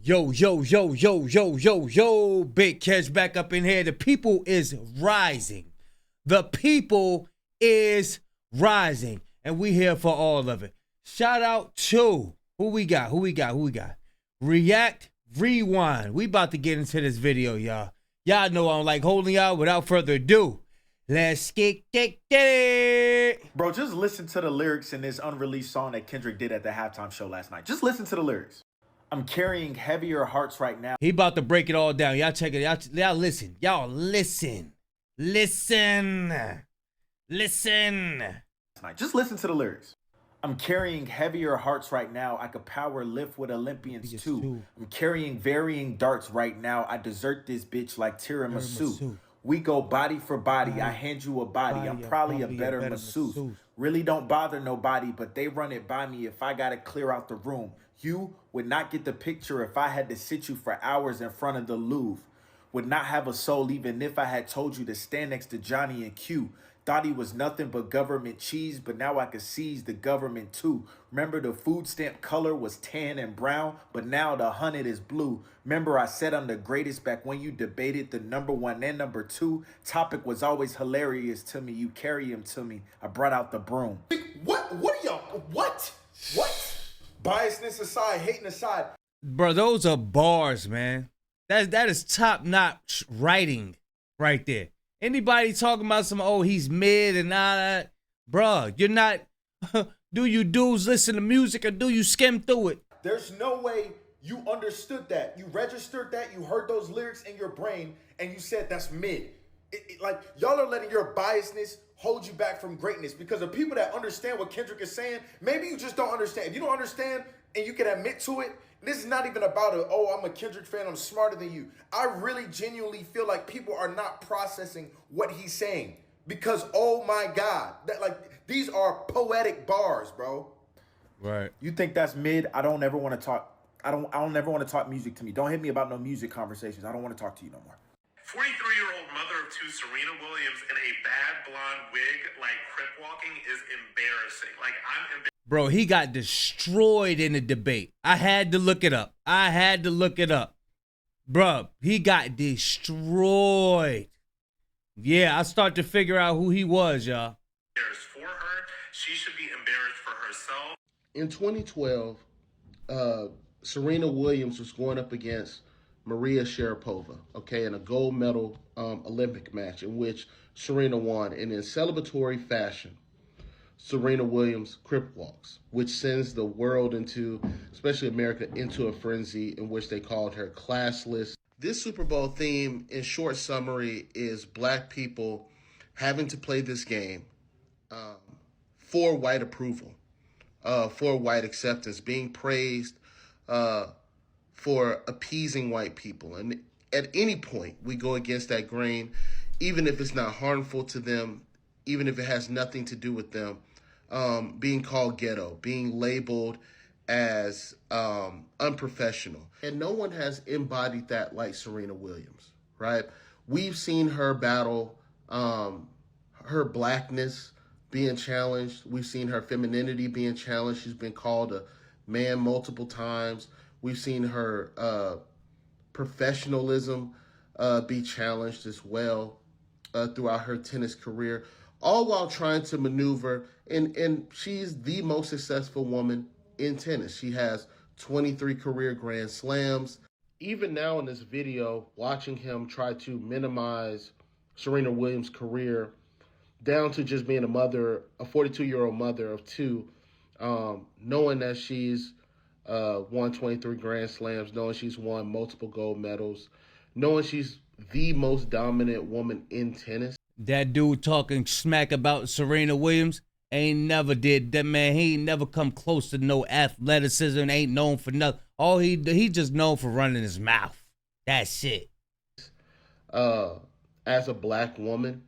Yo, yo, yo, yo, yo, yo, yo, Big Catch back up in here. The people is rising. The people is rising. And we here for all of it. Shout out to, who we got? React, Rewind. We about to get into this video, y'all. Y'all know I don't like holding y'all. Without further ado, let's get it. Bro, just listen to the lyrics in this unreleased song that Kendrick did at the halftime show last night. Just listen to the lyrics. I'm carrying heavier hearts right now. He about to break it all down. Y'all check it. Y'all listen. Y'all listen. Listen. Just listen to the lyrics. I'm carrying heavier hearts right now. I could power lift with Olympians too. I'm carrying varying darts right now. I desert this bitch like tiramisu. We go body for body. I hand you a body. I'm probably a better masseuse. Really don't bother nobody, but they run it by me if I gotta clear out the room. You would not get the picture if I had to sit you for hours in front of the Louvre. Would not have a soul even if I had told you to stand next to Johnny and Q. Thought he was nothing but government cheese, but now I could seize the government too. Remember the food stamp color was tan and brown, but now the 100 is blue. Remember I said I'm the greatest back when you debated the #1 and #2. Topic was always hilarious to me. You carry him to me. I brought out the broom. What are y'all, what? Biasness aside, hating aside. Bro, those are bars, man. That is top-notch writing right there. Anybody talking about some, oh, he's mid and all that, bro, you're not, do you dudes listen to music or do you skim through it? There's no way you understood that. You registered that, you heard those lyrics in your brain, and you said that's mid. Like, y'all are letting your biasness hold you back from greatness, because the people that understand what Kendrick is saying, maybe you just don't understand. If you don't understand and you can admit to it, this is not even about oh, I'm a Kendrick fan, I'm smarter than you. I really genuinely feel like people are not processing what he's saying, because oh my God, these are poetic bars, bro. Right. You think that's mid? I don't ever want to talk. I don't ever want to talk music to me. Don't hit me about no music conversations. I don't want to talk to you no more. 43-year-old mother of two, Serena Williams, in a bad blonde wig, like crip walking, is embarrassing. Like, I'm embarrassed. Bro, he got destroyed in the debate. I had to look it up. Bro, he got destroyed. Yeah, I start to figure out who he was, y'all. For her, she should be embarrassed for herself. In 2012, Serena Williams was going up against Maria Sharapova, okay, in a gold medal Olympic match in which Serena won. And in celebratory fashion, Serena Williams crip walks, which sends the world into, especially America, into a frenzy in which they called her classless. This Super Bowl theme, in short summary, is black people having to play this game for white approval, for white acceptance, being praised for appeasing white people. And at any point, we go against that grain, even if it's not harmful to them, even if it has nothing to do with them, being called ghetto, being labeled as unprofessional. And no one has embodied that like Serena Williams, right? We've seen her battle her blackness being challenged. We've seen her femininity being challenged. She's been called a man multiple times. We've seen her professionalism be challenged as well throughout her tennis career, all while trying to maneuver. And she's the most successful woman in tennis. She has 23 career Grand Slams. Even now in this video, watching him try to minimize Serena Williams' career down to just being a mother, a 42-year-old mother of two, knowing that she's won 23 Grand Slams, knowing she's won multiple gold medals, knowing she's the most dominant woman in tennis. That dude talking smack about Serena Williams ain't never did that, man. He ain't never come close to no athleticism, ain't known for nothing. All he just known for running his mouth. That's it. As a black woman,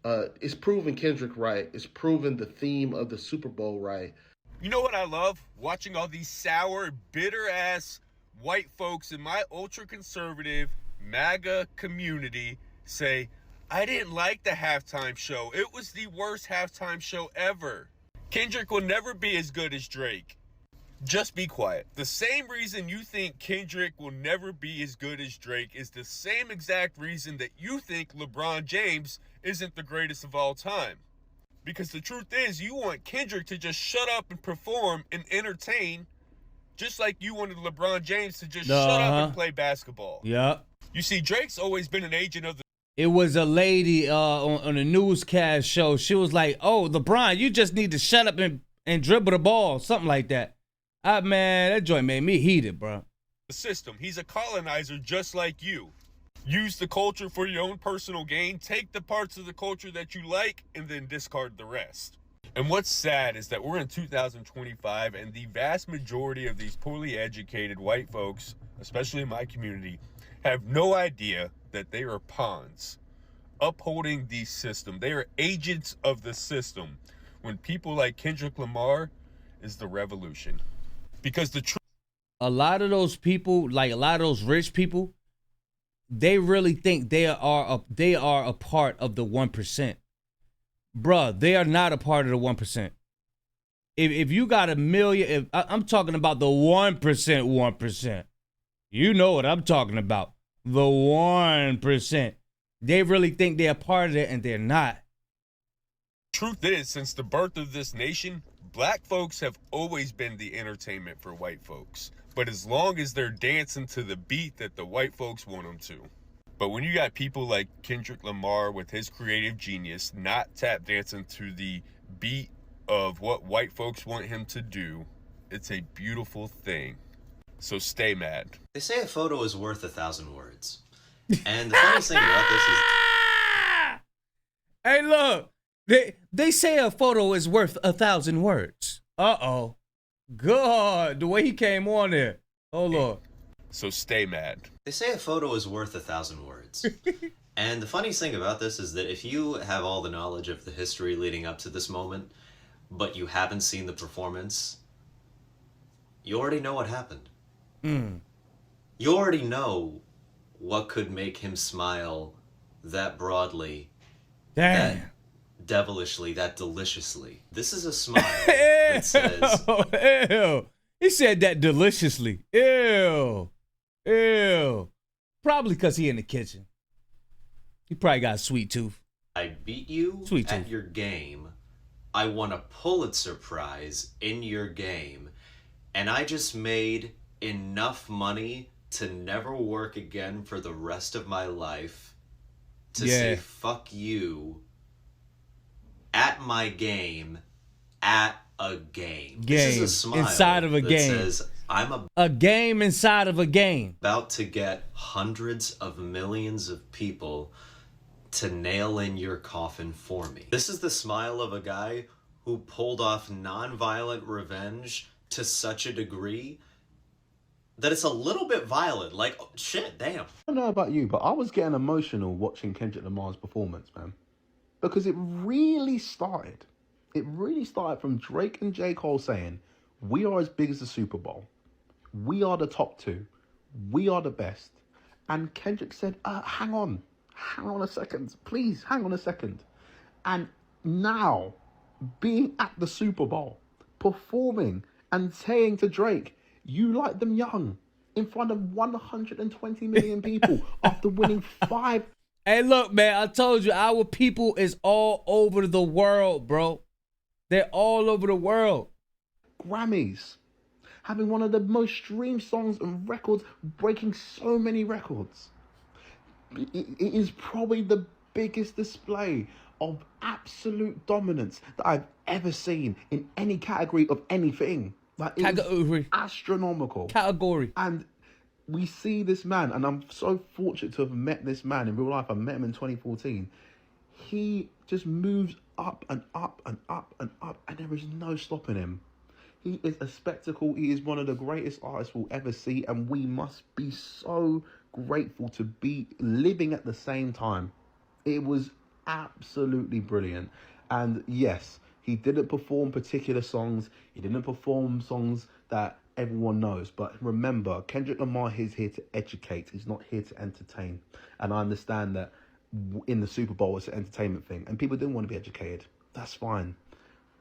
it's proven Kendrick right. It's proven the theme of the Super Bowl right. You know what I love? Watching all these sour, bitter-ass white folks in my ultra-conservative MAGA community say, I didn't like the halftime show. It was the worst halftime show ever. Kendrick will never be as good as Drake. Just be quiet. The same reason you think Kendrick will never be as good as Drake is the same exact reason that you think LeBron James isn't the greatest of all time. Because the truth is, you want Kendrick to just shut up and perform and entertain, just like you wanted LeBron James to just shut up and play basketball. Yep. You see, Drake's always been an agent of the... It was a lady on a newscast show. She was like, oh, LeBron, you just need to shut up and dribble the ball. Something like that. Man, that joint made me heated, bro. The system. He's a colonizer just like you. Use the culture for your own personal gain. Take the parts of the culture that you like and then discard the rest. And what's sad is that we're in 2025 and the vast majority of these poorly educated white folks, especially in my community, have no idea that they are pawns upholding the system. They are agents of the system when people like Kendrick Lamar is the revolution. Because the truth, a lot of those people, like a lot of those rich people, they really think they are a part of the 1%. Bruh, they are not a part of the 1%. If you got a million, I'm talking about the 1%, you know what I'm talking about. The 1%. They really think they're a part of it and they're not. Truth is, since the birth of this nation, black folks have always been the entertainment for white folks. But as long as they're dancing to the beat that the white folks want them to. But when you got people like Kendrick Lamar with his creative genius not tap dancing to the beat of what white folks want him to do, it's a beautiful thing. So stay mad. They say a photo is worth 1,000 words. And the funniest thing about this is... Hey, look. They say a photo is worth 1,000 words. Uh-oh. God, the way he came on there. Oh, Lord. So stay mad. They say a photo is worth 1,000 words. And the funniest thing about this is that if you have all the knowledge of the history leading up to this moment, but you haven't seen the performance, you already know what happened. You already know what could make him smile that broadly, Damn. that devilishly, that deliciously. This is a smile that says... Ew. He said that deliciously. Ew. Ew. Probably because he in the kitchen. He probably got a sweet tooth. I beat you Sweet at tooth. your game. I won a Pulitzer Prize in your game. And I just made enough money to never work again for the rest of my life to say fuck you at my game, at a game. This is a smile inside of a that game. says, I'm A game inside of a game. about to get hundreds of millions of people to nail in your coffin for me. This is the smile of a guy who pulled off nonviolent revenge to such a degree that it's a little bit violent. Like, oh, shit, damn. I don't know about you, but I was getting emotional watching Kendrick Lamar's performance, man. Because it really started from Drake and J. Cole saying, we are as big as the Super Bowl. We are the top two. We are the best. And Kendrick said, hang on a second. Please, hang on a second. And now, being at the Super Bowl, performing and saying to Drake, you like them young, in front of 120 million people after winning 5... Hey, look, man, I told you, our people is all over the world, bro. They're all over the world. Grammys, having one of the most streamed songs and records, breaking so many records. It is probably the biggest display of absolute dominance that I've ever seen in any category of anything. Like, it was astronomical. Category. And we see this man, and I'm so fortunate to have met this man in real life. I met him in 2014. He just moves up and up and up and up, and there is no stopping him. He is a spectacle. He is one of the greatest artists we'll ever see, and we must be so grateful to be living at the same time. It was absolutely brilliant. And yes, he didn't perform particular songs. He didn't perform songs that everyone knows. But remember, Kendrick Lamar is here to educate. He's not here to entertain. And I understand that in the Super Bowl, it's an entertainment thing. And people didn't want to be educated. That's fine.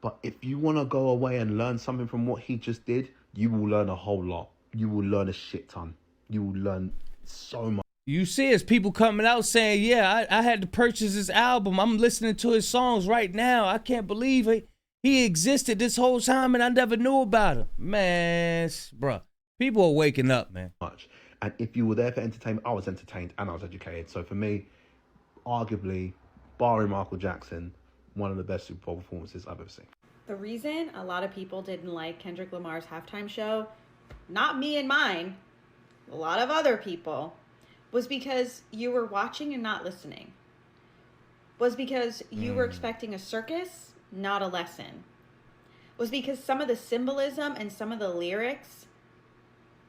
But if you want to go away and learn something from what he just did, you will learn a whole lot. You will learn a shit ton. You will learn so much. You see, it's people coming out saying, yeah, I had to purchase his album. I'm listening to his songs right now. I can't believe it. He existed this whole time and I never knew about him. Man, bruh, people are waking up, man. And if you were there for entertainment, I was entertained and I was educated. So for me, arguably, barring Michael Jackson, one of the best Super Bowl performances I've ever seen. The reason a lot of people didn't like Kendrick Lamar's halftime show, not me and mine, a lot of other people, was because you were watching and not listening. Was because you were expecting a circus, not a lesson. Was because some of the symbolism and some of the lyrics,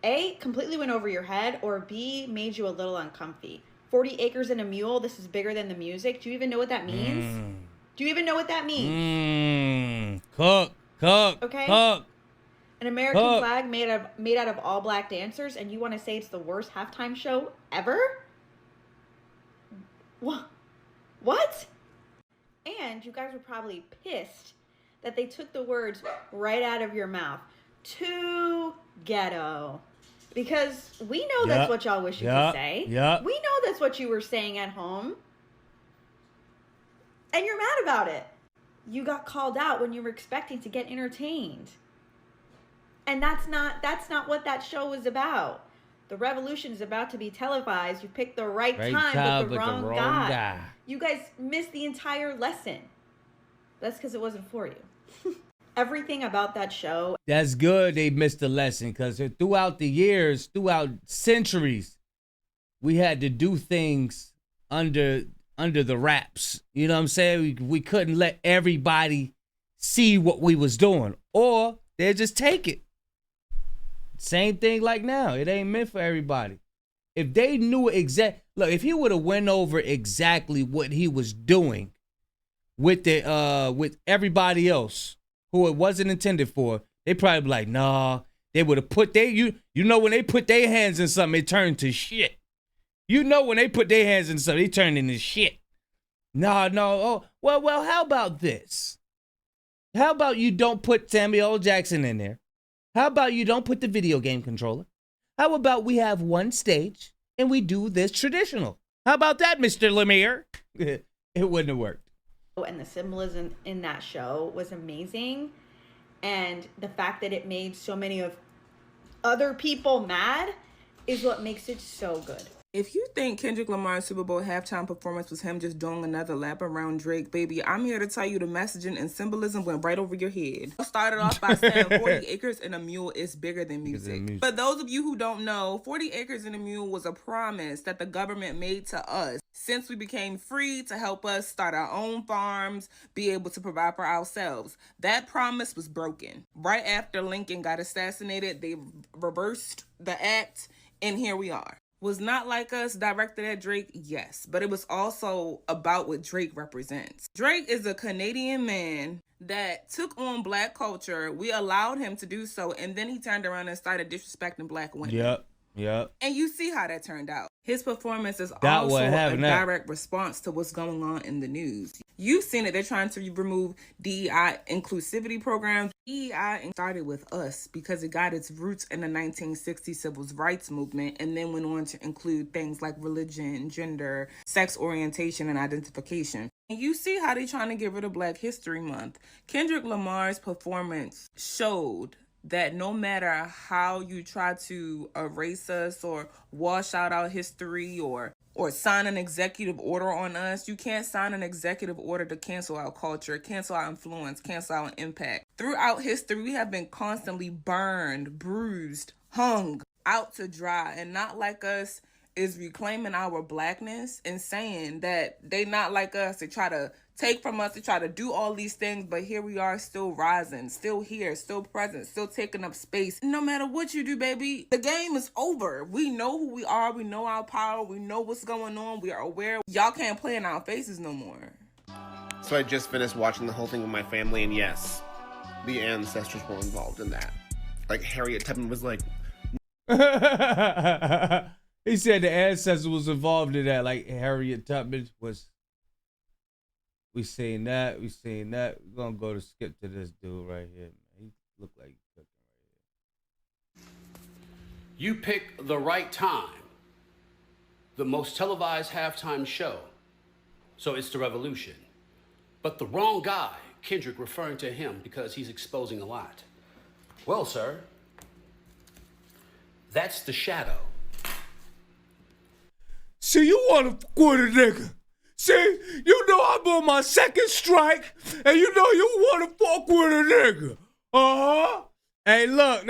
A, completely went over your head, or B, made you a little uncomfy. 40 acres and a mule, this is bigger than the music. Do you even know what that means? Do you even know what that means? Cook. Okay. Cook. An American flag made out of all black dancers, and you want to say it's the worst halftime show ever? What? And you guys were probably pissed that they took the words right out of your mouth. Too ghetto. Because we know that's what y'all wish you could say. We know that's what you were saying at home. And you're mad about it. You got called out when you were expecting to get entertained. And that's not what that show was about. The revolution is about to be televised. You picked the right time, but the wrong guy. You guys missed the entire lesson. That's because it wasn't for you. Everything about that show. That's good they missed the lesson, because throughout the years, throughout centuries, we had to do things under the wraps. You know what I'm saying? We couldn't let everybody see what we was doing, or they'll just take it. Same thing like now. It ain't meant for everybody. If they knew look, if he would have went over exactly what he was doing with everybody else who it wasn't intended for, they probably be like, nah. They would have put you know when they put their hands in something, it turned to shit. You know when they put their hands in something, it turned into shit. No. Oh, well, how about this? How about you don't put Samuel L. Jackson in there? How about you don't put the video game controller? How about we have one stage and we do this traditional? How about that, Mr. Lemire? It wouldn't have worked. And the symbolism in that show was amazing. And the fact that it made so many of other people mad is what makes it so good. If you think Kendrick Lamar's Super Bowl halftime performance was him just doing another lap around Drake, baby, I'm here to tell you the messaging and symbolism went right over your head. I started off by saying 40 acres and a mule is bigger than music. For those of you who don't know, 40 acres and a mule was a promise that the government made to us since we became free to help us start our own farms, be able to provide for ourselves. That promise was broken. Right after Lincoln got assassinated, they reversed the act, and here we are. Was Not Like Us directed at Drake? Yes, but it was also about what Drake represents. Drake is a Canadian man that took on black culture. We allowed him to do so, and then he turned around and started disrespecting black women. Yep. And you see how that turned out. His performance is also a direct response to what's going on in the news. You've seen it. They're trying to remove DEI inclusivity programs. DEI started with us because it got its roots in the 1960s civil rights movement and then went on to include things like religion, gender, sex orientation, and identification. And you see how they're trying to get rid of Black History Month. Kendrick Lamar's performance showed that no matter how you try to erase us or wash out our history or sign an executive order on us, you can't sign an executive order to cancel our culture, cancel our influence, cancel our impact. Throughout history, we have been constantly burned, bruised, hung out to dry. And Not Like Us is reclaiming our blackness and saying that they not like us. They try to take from us, they try to do all these things, but here we are still rising, still here, still present, still taking up space. No matter what you do, baby, the game is over. We know who we are, we know our power, we know what's going on, we are aware. Y'all can't play in our faces no more. So I just finished watching the whole thing with my family, and yes, the ancestors were involved in that. Like Harriet Tubman was like... He said the ancestors was involved in that, like Harriet Tubman was... We seen that. We're gonna go to skip to this dude right here, man. He look like he's cooking right here. You pick the right time, the most televised halftime show, so it's the revolution. But the wrong guy, Kendrick referring to him because he's exposing a lot. Well, sir, that's the shadow. See, you want to quit a nigga. See, you know I'm on my second strike, and you know you want to fuck with a nigga. Uh-huh. Hey, look.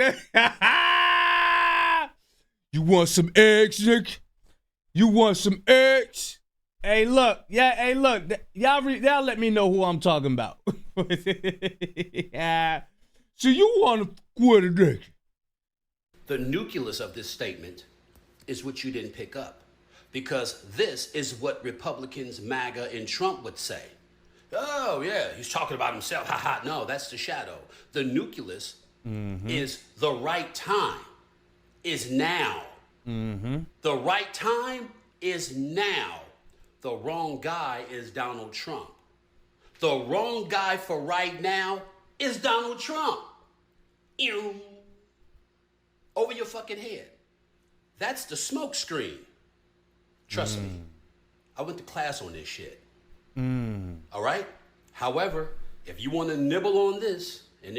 You want some eggs, nigga? You want some eggs? Hey, look. Yeah, hey, look. Y'all let me know who I'm talking about. Yeah. So you want to quit a nigga. The nucleus of this statement is what you didn't pick up. Because this is what Republicans, MAGA, and Trump would say. Oh, yeah, he's talking about himself. Ha ha. No, that's the shadow. The nucleus is the right time, is now. The right time is now. The wrong guy is Donald Trump. The wrong guy for right now is Donald Trump. Over your fucking head. That's the smoke screen. Trust me, I went to class on this shit. All right? However, if you want to nibble on this and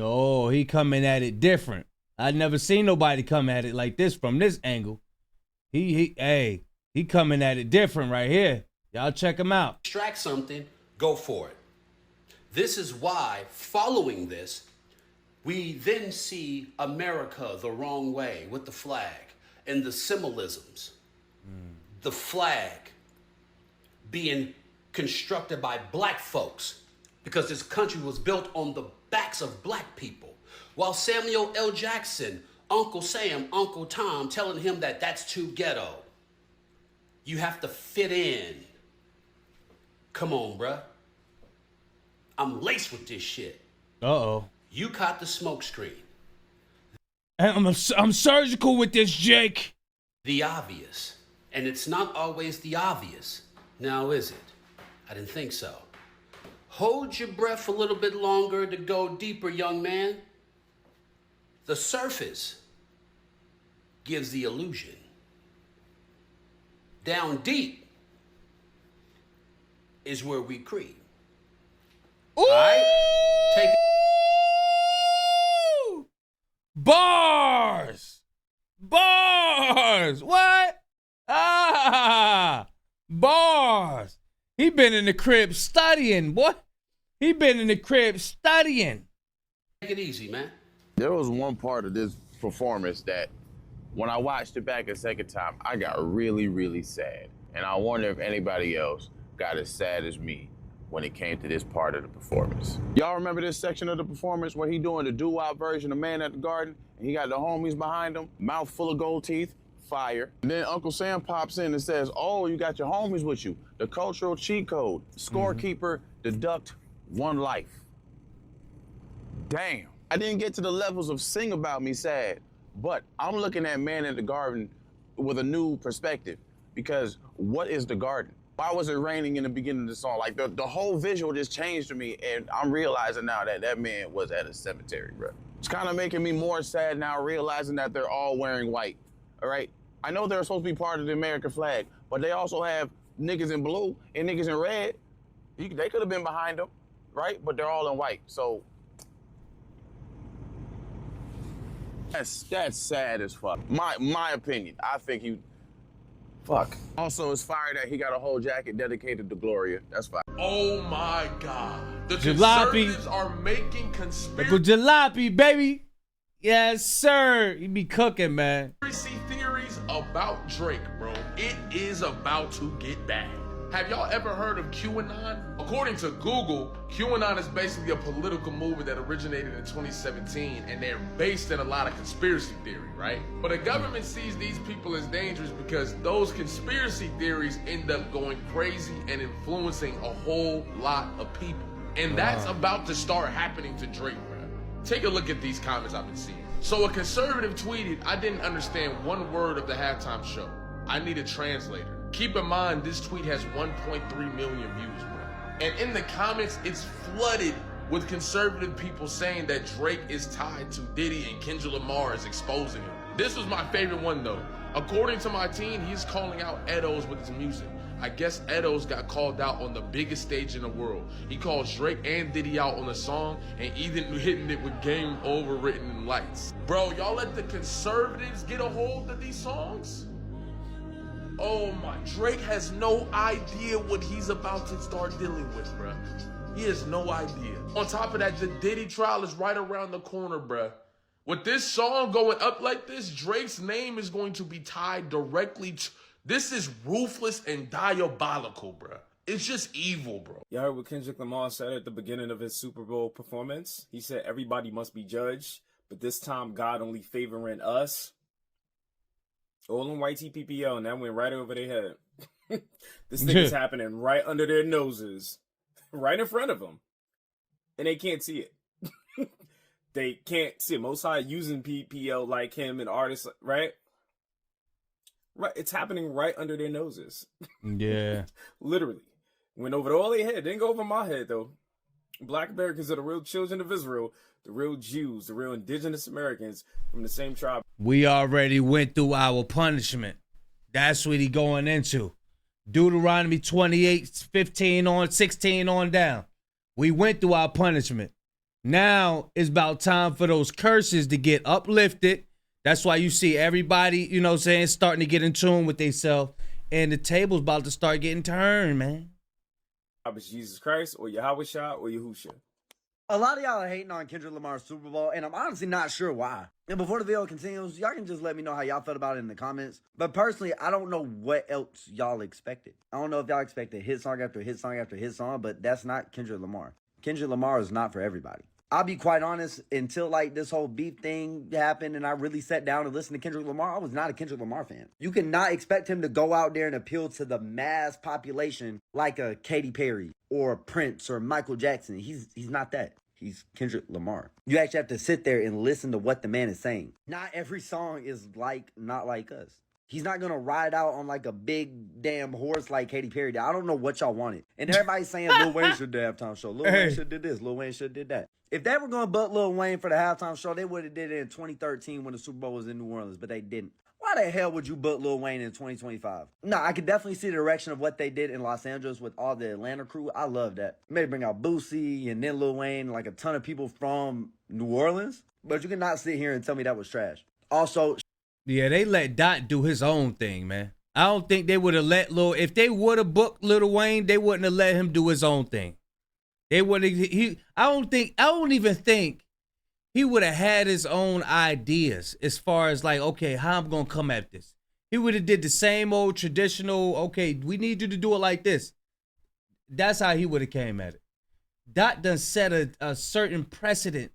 oh, he coming at it different. I've never seen nobody come at it like this from this angle. He coming at it different right here. Y'all check him out. Extract something, go for it. This is why, following this, we then see America the wrong way with the flag and the symbolisms. The flag being constructed by black folks because this country was built on the backs of black people. While Samuel L. Jackson, Uncle Sam, Uncle Tom, telling him that that's too ghetto. You have to fit in. Come on, bruh. I'm laced with this shit. Uh-oh. You caught the smoke screen. I'm surgical with this, Jake. The obvious. And it's not always the obvious. Now, is it? I didn't think so. Hold your breath a little bit longer to go deeper, young man. The surface gives the illusion. Down deep is where we creep. Ooh! All right? Take it. Bars! Bars! What? Bars. He been in the crib studying, boy. He been in the crib studying. Take it easy, man. There was one part of this performance that when I watched it back a second time, I got really, really sad. And I wonder if anybody else got as sad as me when it came to this part of the performance. Y'all remember this section of the performance where he doing the doo-wop version of Man at the Garden? And he got the homies behind him, mouth full of gold teeth. Fire. And then Uncle Sam pops in and says, oh, you got your homies with you. The cultural cheat code. Scorekeeper, deduct 1 life. Damn. I didn't get to the levels of Sing About Me sad, but I'm looking at Man in the Garden with a new perspective because what is the garden? Why was it raining in the beginning of the song? Like the whole visual just changed to me, and I'm realizing now that that man was at a cemetery, bro. It's kind of making me more sad now realizing that they're all wearing white, all right? I know they're supposed to be part of the American flag, but they also have niggas in blue and niggas in red. They could have been behind them, right? But they're all in white, so. That's sad as fuck. My opinion, I think fuck. Also, it's fire that he got a whole jacket dedicated to Gloria. That's fire. Oh my God. The Jalopy. Conservatives are making conspiracy Jalopy, baby. Yes, sir. You be cooking, man. theories about Drake, bro. It is about to get bad. Have y'all ever heard of QAnon? According to Google, QAnon is basically a political movement that originated in 2017, and they're based in a lot of conspiracy theory, right? But the government sees these people as dangerous because those conspiracy theories end up going crazy and influencing a whole lot of people. And that's about to start happening to Drake, bro. Take a look at these comments I've been seeing. So a conservative tweeted, I didn't understand one word of the halftime show. I need a translator. Keep in mind, this tweet has 1.3 million views, bro. And in the comments, it's flooded with conservative people saying that Drake is tied to Diddy and Kendrick Lamar is exposing him. This was my favorite one though. According to my team, he's calling out Edos with his music. I guess Edos got called out on the biggest stage in the world. He called Drake and Diddy out on the song and even hitting it with Game Over written in lights. Bro, y'all let the conservatives get a hold of these songs? Oh my, Drake has no idea what he's about to start dealing with, bruh. He has no idea. On top of that, the Diddy trial is right around the corner, bruh. With this song going up like this, Drake's name is going to be tied directly to... This is ruthless and diabolical, bruh. It's just evil, bro. You heard what Kendrick Lamar said at the beginning of his Super Bowl performance? He said everybody must be judged, but this time God only favoring us. All in white TPPO, and that went right over their head. This thing is happening right under their noses, right in front of them, and they can't see it. They can't see it. Most High using PPO like him and artists, right? Right, it's happening right under their noses. Yeah. Literally. Went over all their head. Didn't go over my head, though. Black Americans are the real children of Israel, the real Jews, the real indigenous Americans from the same tribe. We already went through our punishment. That's what he going into. Deuteronomy 28:15 on 16 on down. We went through our punishment. Now it's about time for those curses to get uplifted. That's why you see everybody, you know what I'm saying, starting to get in tune with themselves. And the table's about to start getting turned, man. It's Jesus Christ or Yahweh Shah or Yahusha. A lot of y'all are hating on Kendrick Lamar's Super Bowl, and I'm honestly not sure why. And before the video continues, y'all can just let me know how y'all felt about it in the comments. But personally, I don't know what else y'all expected. I don't know if y'all expected hit song after hit song after hit song, but that's not Kendrick Lamar. Kendrick Lamar is not for everybody. I'll be quite honest, until like this whole beef thing happened and I really sat down and listened to Kendrick Lamar, I was not a Kendrick Lamar fan. You cannot expect him to go out there and appeal to the mass population like a Katy Perry or Prince or Michael Jackson. He's not that. He's Kendrick Lamar. You actually have to sit there and listen to what the man is saying. Not every song is not like us. He's not going to ride out on like a big damn horse like Katy Perry did. I don't know what y'all wanted. And everybody's saying Lil Wayne should do the halftime show. Lil Wayne should did this. Lil Wayne should did that. If they were going to butt Lil Wayne for the halftime show, they would have did it in 2013 when the Super Bowl was in New Orleans, but they didn't. Why the hell would you butt Lil Wayne in 2025? No, I could definitely see the direction of what they did in Los Angeles with all the Atlanta crew. I love that. Maybe bring out Boosie and then Lil Wayne, like a ton of people from New Orleans. But you cannot sit here and tell me that was trash. Also, yeah, they let Dot do his own thing, man. I don't think they would have let if they would have booked Lil Wayne, they wouldn't have let him do his own thing. They would have, I don't even think he would have had his own ideas as far as like, okay, how I'm going to come at this. He would have did the same old traditional, okay, we need you to do it like this. That's how he would have came at it. Dot done set a certain precedent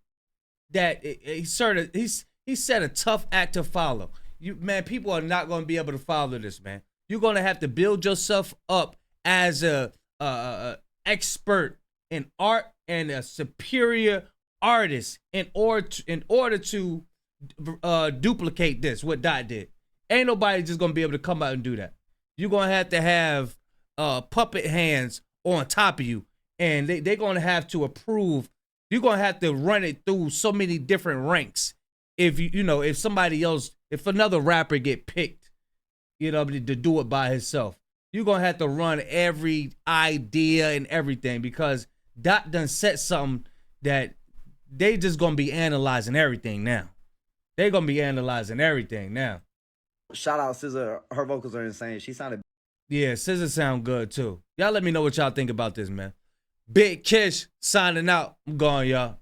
that he set a tough act to follow. Man, people are not going to be able to follow this, man. You're going to have to build yourself up as a expert in art and a superior artist in order to duplicate this, what Dot did. Ain't nobody just going to be able to come out and do that. You're going to have puppet hands on top of you, and they're going to have to approve. You're going to have to run it through so many different ranks. If if another rapper get picked, to do it by himself, you're going to have to run every idea and everything because Dot done set something that they just going to be analyzing everything now. They're going to be analyzing everything now. Shout out SZA. Her vocals are insane. She sounded... Yeah, SZA sound good too. Y'all let me know what y'all think about this, man. Big Kish signing out. I'm gone, y'all.